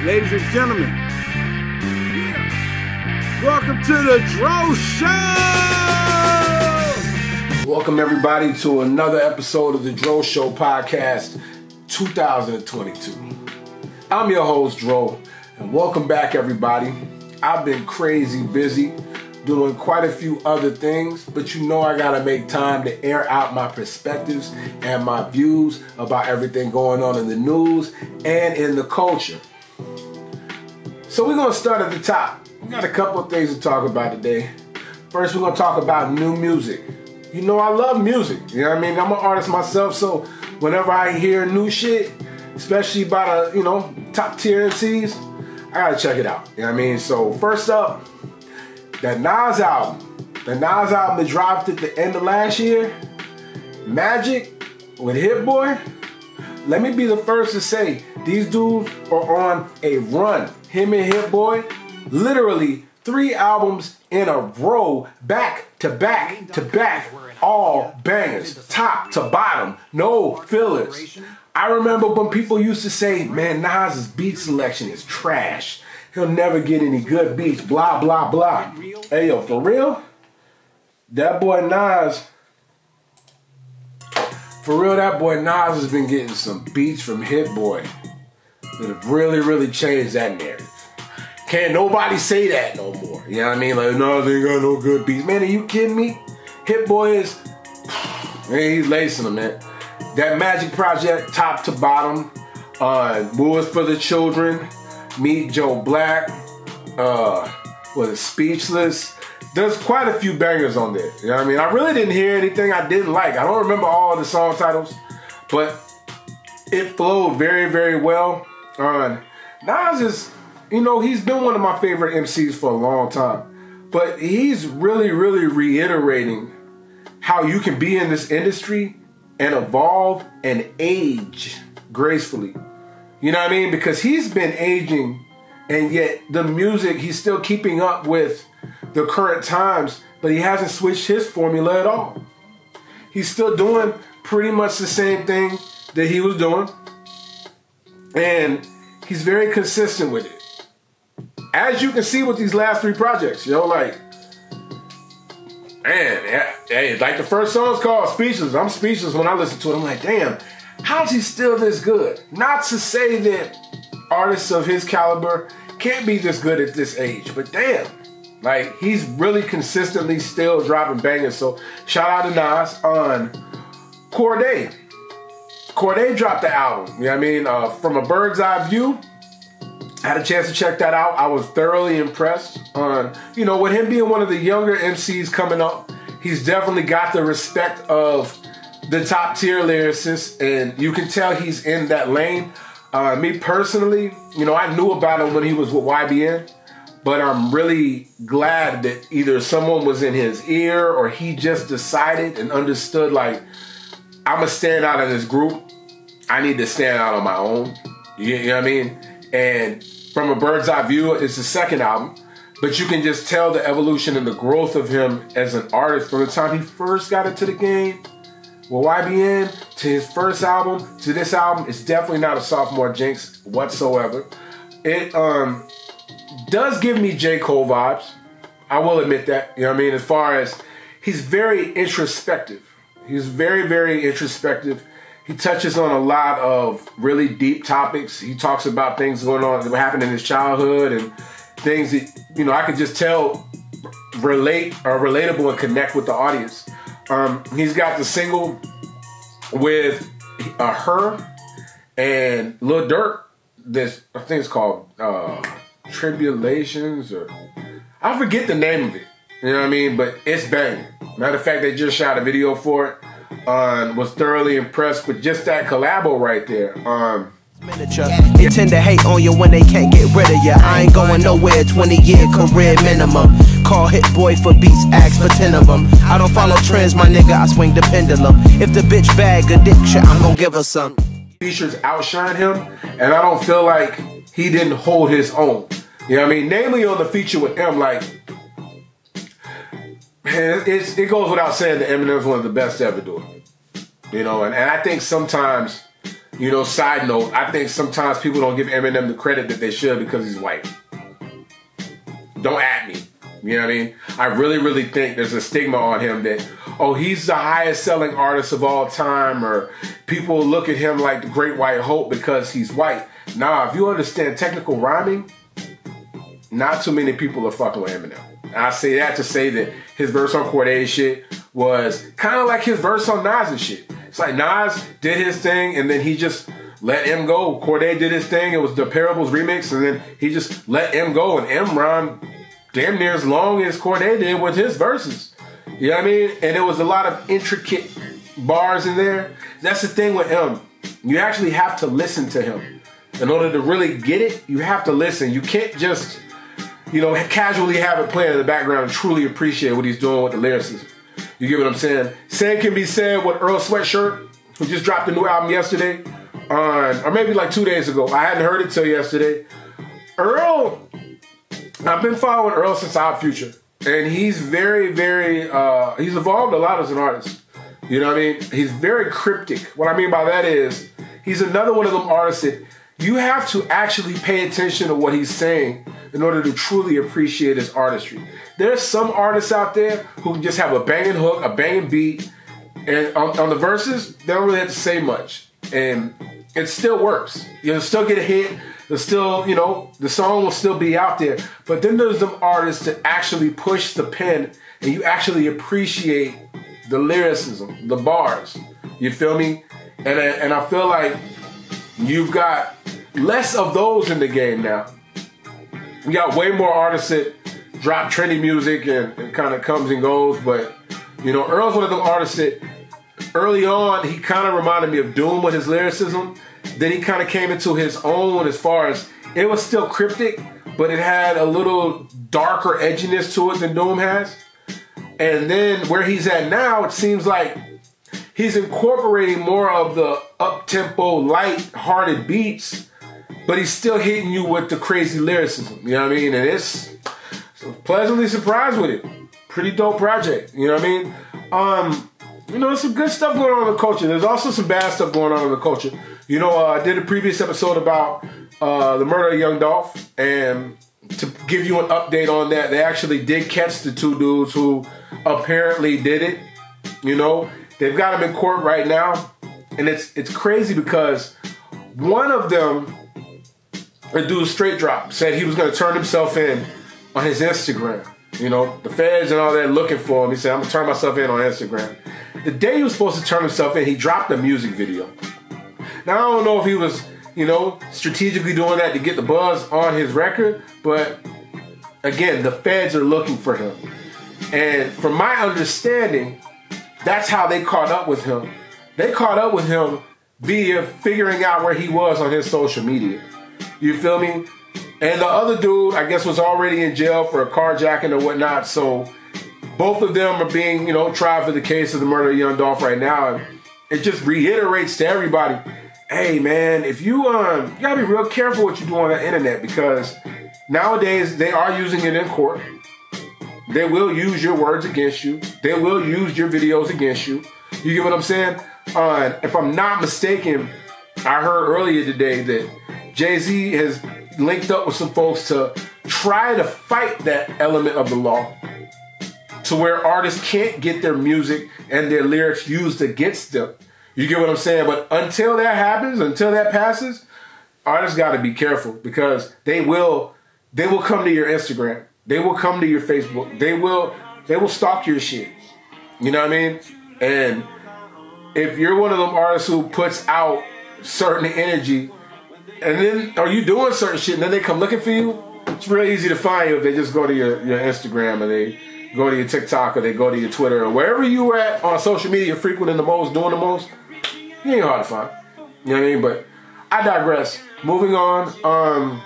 Ladies and gentlemen, welcome to the D.R.O Show! Welcome everybody to another episode of the D.R.O Show Podcast 2022. I'm your host, D.R.O, and welcome back everybody. I've been crazy busy doing quite a few other things, but you know I gotta make time to air out my perspectives and my views about everything going on in the news and in the culture. So we're gonna start at the top. We got a couple of things to talk about today. First, we're gonna talk about new music. You know I love music, you know what I mean? I'm an artist myself, so whenever I hear new shit, especially by the, top tier MCs, I gotta check it out, you know what I mean? So first up, that Nas album. The Nas album that dropped at the end of last year, Magic with Hitboy. Let me be the first to say, these dudes are on a run. Him and Hitboy, literally 3 albums in a row, back to back to back, all bangers, top to bottom, no fillers. I remember when people used to say, man, Nas's beat selection is trash. He'll never get any good beats, blah, blah, blah. Hey, yo, for real? That boy Nas has been getting some beats from Hitboy that have really, really changed that narrative. Can't nobody say that no more. You know what I mean? Like, no, they ain't got no good beats. Man, are you kidding me? Hitboy is, man, he's lacing them, man. That Magic project, top to bottom, Moves for the Children, MEEK, Joe Black, Speechless. There's quite a few bangers on there. You know what I mean? I really didn't hear anything I didn't like. I don't remember all of the song titles, but it flowed very, very well. Nas is, he's been one of my favorite MCs for a long time, but he's really, really reiterating how you can be in this industry and evolve and age gracefully. You know what I mean? Because he's been aging, and yet the music, he's still keeping up with the current times, but he hasn't switched his formula at all. He's still doing pretty much the same thing that he was doing, and he's very consistent with it. As you can see with these last 3 projects, man, hey, like the first song's called Speechless. I'm speechless when I listen to it. I'm like, damn, how's he still this good? Not to say that artists of his caliber can't be this good at this age, but damn, like he's really consistently still dropping bangers. So shout out to Nas on Cordae. Cordae dropped the album, you know what I mean? From a bird's eye view, I had a chance to check that out. I was thoroughly impressed on, with him being one of the younger MCs coming up, he's definitely got the respect of the top tier lyricists, and you can tell he's in that lane. Me personally, I knew about him when he was with YBN, but I'm really glad that either someone was in his ear or he just decided and understood, like, I'm going to stand out in this group. I need to stand out on my own. You know what I mean? And from a bird's eye view, it's the second album, but you can just tell the evolution and the growth of him as an artist from the time he first got into the game with YBN to his first album to this album. It's definitely not a sophomore jinx whatsoever. It does give me J. Cole vibes. I will admit that. You know what I mean? As far as he's very introspective. He's very, very introspective. He touches on a lot of really deep topics. He talks about things going on that happened in his childhood and things that, I could just tell relatable and connect with the audience. He's got the single with her and Lil Durk. This, I think it's called Tribulations, or I forget the name of it. You know what I mean? But it's banging. Matter of fact, they just shot a video for it. Was thoroughly impressed with just that collabo right there. They tend to hate on you when they can't get rid of you. I ain't going nowhere, 20-year career minimum. Call Hitboy for beats, ask for 10 of them. I don't follow trends, my nigga, I swing the pendulum. If the bitch bag addiction, I'm gonna give her some. Features outshine him, and I don't feel like he didn't hold his own. You know what I mean? Namely on the feature with him, like, man, it goes without saying that Eminem's one of the best to ever do it. And I think sometimes You know, side note, I think sometimes people don't give Eminem the credit that they should because he's white. Don't at me. You know what I mean? I really, really think there's a stigma on him that, oh, he's the highest selling artist of all time, or people look at him like the great white hope because he's white. Nah, if you understand technical rhyming, not too many people are fucking with Eminem. And I say that to say that his verse on Cordae shit was kind of like his verse on Nas and shit. It's like Nas did his thing and then he just let M go. Cordae did his thing. It was the Parables remix and then he just let M go. And M rhymed damn near as long as Cordae did with his verses. You know what I mean? And it was a lot of intricate bars in there. That's the thing with M. You actually have to listen to him. In order to really get it, you have to listen. You can't just, you know, casually have it playing in the background and truly appreciate what he's doing with the lyricism. You get what I'm saying? Same can be said with Earl Sweatshirt, who just dropped a new album yesterday, or maybe like 2 days ago. I hadn't heard it till yesterday. Earl, I've been following Earl since Odd Future, and he's very, very, he's evolved a lot as an artist. You know what I mean? He's very cryptic. What I mean by that is, he's another one of them artists that you have to actually pay attention to what he's saying in order to truly appreciate his artistry. There's some artists out there who just have a banging hook, a banging beat, and on the verses, they don't really have to say much. And it still works. You'll still get a hit. You'll still, you know, the song will still be out there. But then there's them artists that actually push the pen and you actually appreciate the lyricism, the bars. You feel me? And I feel like you've got less of those in the game now. You got way more artists that drop trendy music and it kind of comes and goes. But, you know, Earl's one of them artists that early on, he kind of reminded me of Doom with his lyricism. Then he kind of came into his own as far as it was still cryptic, but it had a little darker edginess to it than Doom has. And then where he's at now, it seems like he's incorporating more of the up-tempo, light-hearted beats, but he's still hitting you with the crazy lyricism. You know what I mean? And it's pleasantly surprised with it. Pretty dope project. You know what I mean? You know, there's some good stuff going on in the culture. There's also some bad stuff going on in the culture. You know, I did a previous episode about the murder of Young Dolph, and to give you an update on that, they actually did catch the two dudes who apparently did it. You know, they've got them in court right now, and it's crazy because one of them, a dude straight drop, said he was going to turn himself in on his Instagram. You know, the feds and all that looking for him. He said, I'm going to turn myself in on Instagram. The day he was supposed to turn himself in, he dropped a music video. Now, I don't know if he was, you know, strategically doing that to get the buzz on his record, but again, the feds are looking for him. And from my understanding, that's how they caught up with him. They caught up with him via figuring out where he was on his social media. You feel me? And the other dude, I guess, was already in jail for a carjacking or whatnot. So both of them are being, you know, tried for the case of the murder of Young Dolph right now. And it just reiterates to everybody, hey, man, if you gotta be real careful what you do on the internet, because nowadays they are using it in court. They will use your words against you. They will use your videos against you. You get what I'm saying? If I'm not mistaken, I heard earlier today that Jay-Z has linked up with some folks to try to fight that element of the law to where artists can't get their music and their lyrics used against them. You get what I'm saying? But until that happens, until that passes, artists got to be careful, because they will come to your Instagram. They will come to your Facebook. They will stalk your shit. You know what I mean? And if you're one of them artists who puts out certain energy, and then are you doing certain shit and then they come looking for you, it's real easy to find you if they just go to your Instagram, or they go to your TikTok, or they go to your Twitter, or wherever you at on social media, frequenting the most, doing the most. You ain't hard to find. You know what I mean? But I digress. Moving on.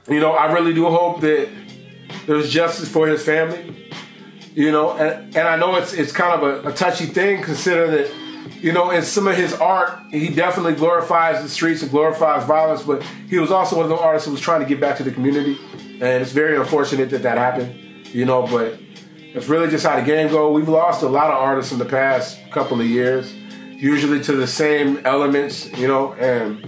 You know, I really do hope that there's justice for his family. You know, and I know it's kind of a touchy thing, considering that, you know, in some of his art, he definitely glorifies the streets and glorifies violence, but he was also one of the artists who was trying to get back to the community. And it's very unfortunate that happened, you know, but it's really just how the game goes. We've lost a lot of artists in the past couple of years. usually to the same elements, you know, and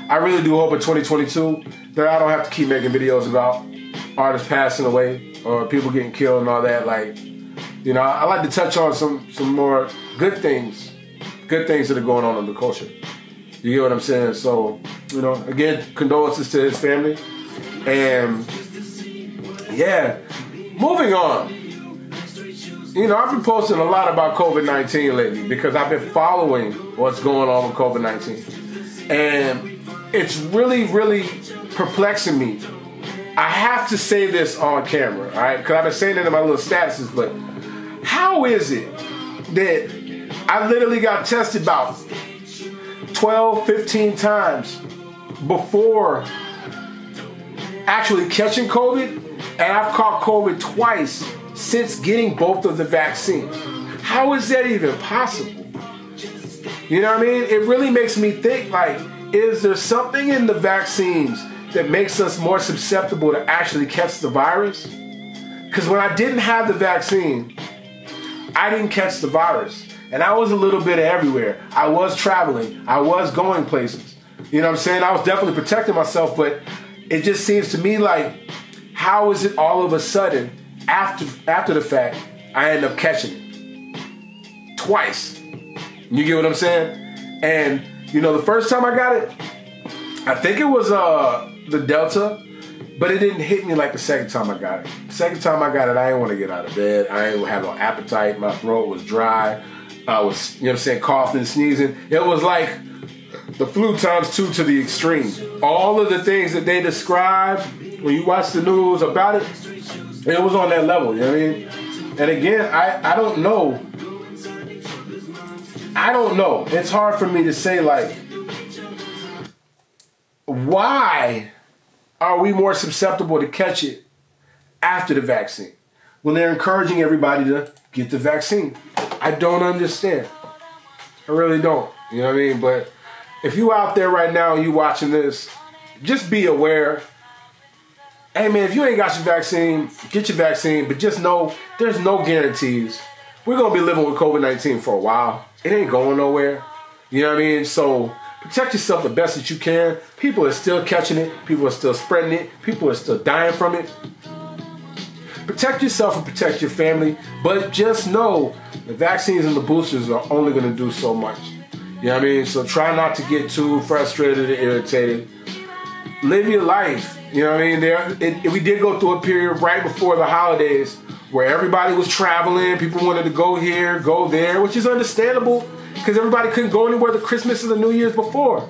I really do hope in 2022 that I don't have to keep making videos about artists passing away or people getting killed and all that. Like, you know, I like to touch on some more good things that are going on in the culture. You get what I'm saying? So, you know, again, condolences to his family. And yeah, moving on. You know, I've been posting a lot about COVID-19 lately because I've been following what's going on with COVID-19. And it's really, really perplexing me. I have to say this on camera, all right? Because I've been saying it in my little statuses, but how is it that I literally got tested about 12, 15 times before actually catching COVID, and I've caught COVID twice since getting both of the vaccines? How is that even possible? You know what I mean? It really makes me think, like, is there something in the vaccines that makes us more susceptible to actually catch the virus? Because when I didn't have the vaccine, I didn't catch the virus. And I was a little bit everywhere. I was traveling. I was going places. You know what I'm saying? I was definitely protecting myself, but it just seems to me like, how is it all of a sudden, after the fact, I end up catching it? Twice. You get what I'm saying? And, you know, the first time I got it, I think it was the Delta, but it didn't hit me like the second time I got it. The second time I got it, I didn't want to get out of bed. I didn't have no appetite. My throat was dry. I was, you know what I'm saying, coughing, sneezing. It was like the flu times 2 to the extreme. All of the things that they describe when you watch the news about it, it was on that level, you know what I mean? And again, I don't know. I don't know. It's hard for me to say, like, why are we more susceptible to catch it after the vaccine when they're encouraging everybody to get the vaccine? I don't understand. I really don't. You know what I mean? But if you out there right now and you watching this, just be aware. Hey man, if you ain't got your vaccine, get your vaccine, but just know there's no guarantees. We're going to be living with COVID-19 for a while. It ain't going nowhere. You know what I mean? So protect yourself the best that you can. People are still catching it. People are still spreading it. People are still dying from it. Protect yourself and protect your family. But just know the vaccines and the boosters are only going to do so much. You know what I mean? So try not to get too frustrated or irritated. Live your life. You know what I mean? We did go through a period right before the holidays where everybody was traveling. People wanted to go here, go there, which is understandable because everybody couldn't go anywhere the Christmas or the New Year's before.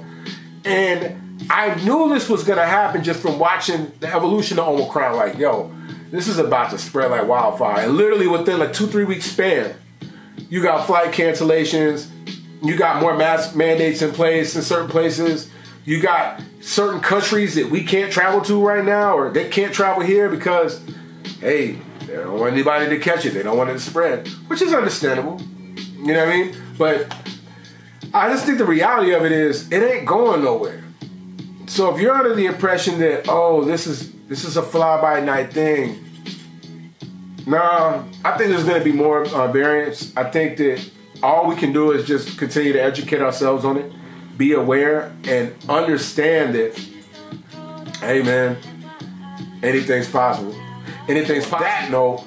And I knew this was going to happen just from watching the evolution of Omicron. Like, yo, this is about to spread like wildfire. And literally within like 2-3 weeks span, you got flight cancellations. You got more mask mandates in place in certain places. You got certain countries that we can't travel to right now, or they can't travel here because, hey, they don't want anybody to catch it. They don't want it to spread, which is understandable. You know what I mean? But I just think the reality of it is it ain't going nowhere. So if you're under the impression that, oh, this is a fly-by-night thing, nah, I think there's going to be more variants. I think that all we can do is just continue to educate ourselves on it, be aware, and understand that, hey man, anything's possible. Anything's possible. That note,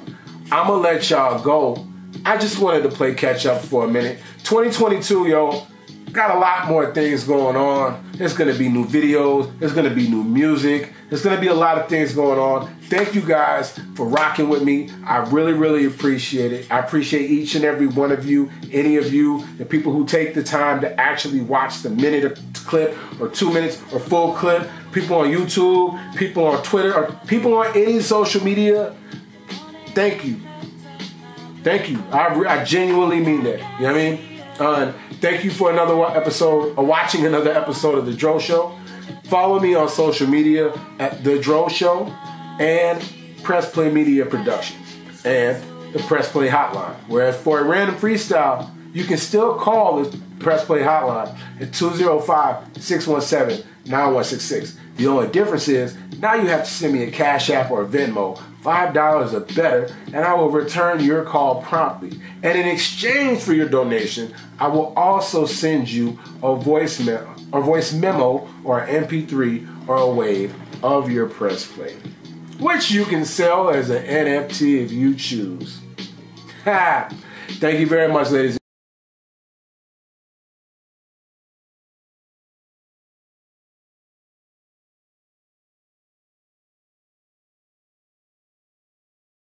I'm going to let y'all go. I just wanted to play catch up for a minute. 2022, yo, got a lot more things going on. There's going to be new videos. There's going to be new music. There's going to be a lot of things going on. Thank you guys for rocking with me. I really, really appreciate it. I appreciate each and every one of you, any of you, the people who take the time to actually watch the minute clip or 2 minutes or full clip. People on YouTube, people on Twitter, or people on any social media. Thank you. Thank you. I genuinely mean that. You know what I mean? Thank you for another episode, or watching another episode of The D.R.O Show. Follow me on social media at The D.R.O Show and PressPlayMedia Productions and the PressPlay Hotline. Whereas for a random freestyle, you can still call the PressPlay Hotline at 205-617-9166. The only difference is now you have to send me a Cash App or a Venmo $5 or better, and I will return your call promptly. And in exchange for your donation, I will also send you a voice memo or an MP3 or a wave of your press play, which you can sell as an NFT if you choose. Thank you very much, ladies.